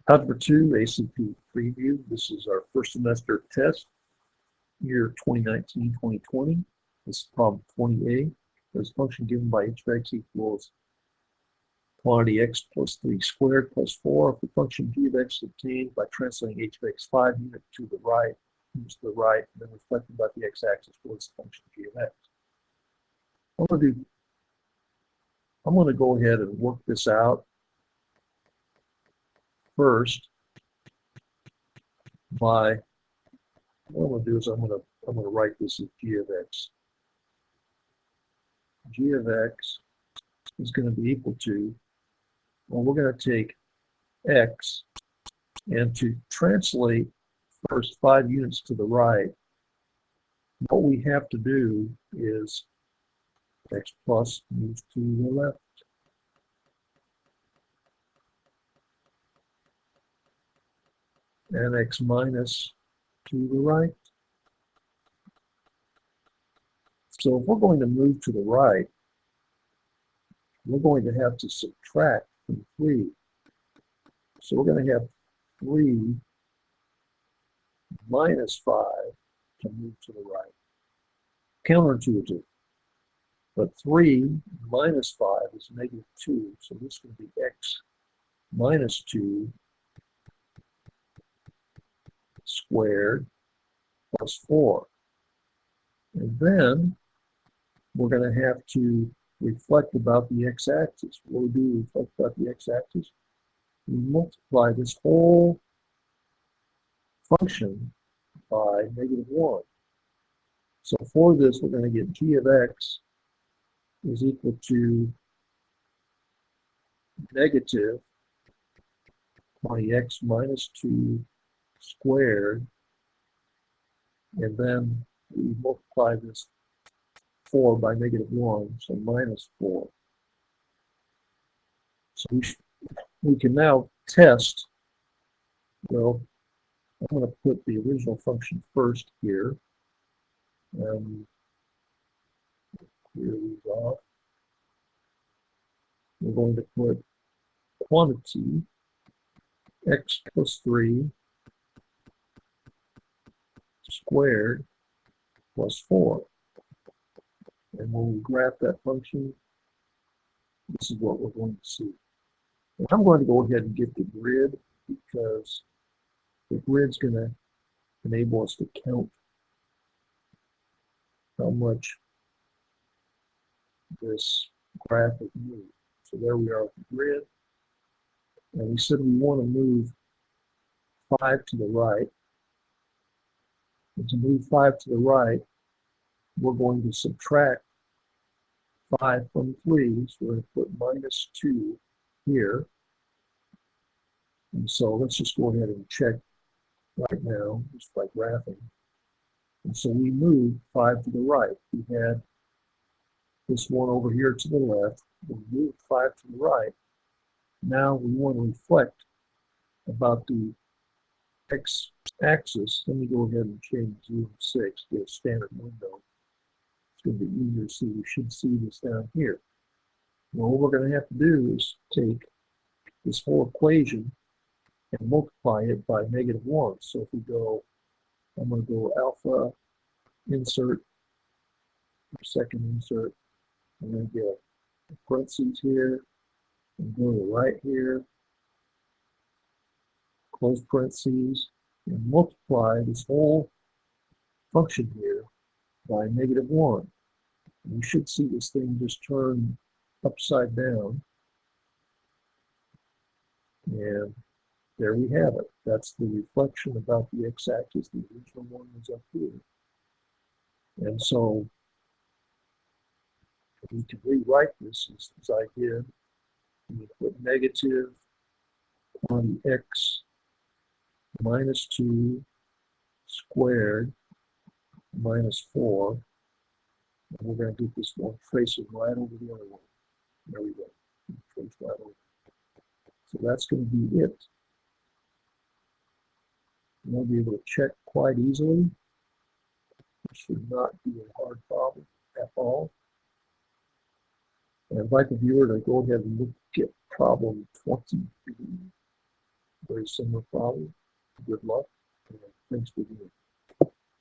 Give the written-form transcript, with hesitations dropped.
Algebra 2 ACP preview. This is our first semester test, year 2019-2020. This is problem 20a. There's a function given by h of x equals quantity x plus 3 squared plus 4. If the function g of x is obtained by translating h of x 5 units to the right, and then reflecting about the x-axis towards the function g of x. I'm going to go ahead and work this out first by, what I'm going to do is I'm going to write this as g of x. G of x is going to be equal to, well, we're going to take x, and to translate first 5 units to the right, what we have to do is x plus moves to the left. And x minus to the right. So if we're going to move to the right, we're going to have to subtract from 3. So we're going to have 3 minus 5 to move to the right. Counterintuitive. But 3 minus 5 is negative 2. So this would be x minus 2 squared plus 4. And then we're going to have to reflect about the x-axis. What do we reflect about the x-axis? We multiply this whole function by negative 1. So for this, we're going to get g of x is equal to negative 20x minus 2 squared, and then we multiply this 4 by negative 1, so minus 4. So we can now test. Well, I'm going to put the original function first here, and clear these off. We're going to put quantity x plus 3 squared plus 4. And when we graph that function, this is what we're going to see. And I'm going to go ahead and get the grid, because the grid's going to enable us to count how much this graph has moved. So there we are with the grid. And we said we want to move 5 to the right. And to move 5 to the right, we're going to subtract 5 from 3. So we're going to put minus 2 here. And so let's just go ahead and check right now, just by graphing. And so we moved 5 to the right. We had this one over here to the left. We moved 5 to the right. Now we want to reflect about the x-axis. Let me go ahead and change 0 to 6 to a standard window. It's going to be easier to see. We should see this down here. Well, what we're going to have to do is take this whole equation and multiply it by negative 1. So if we go, I'm going to go alpha, insert, second insert, and then get parentheses here, and go to the right here, close parentheses, and multiply this whole function here by negative 1. And you should see this thing just turn upside down. And there we have it. That's the reflection about the x-axis. The original one was up here. And so we can rewrite this as I did. We put negative on x minus 2 squared minus 4. And we're going to get this one tracing right over the other one. There we go. Trace right over. So that's going to be it. We'll be able to check quite easily. It should not be a hard problem at all. And I invite the viewer to go ahead and look at problem 20b, very similar problem. Good luck.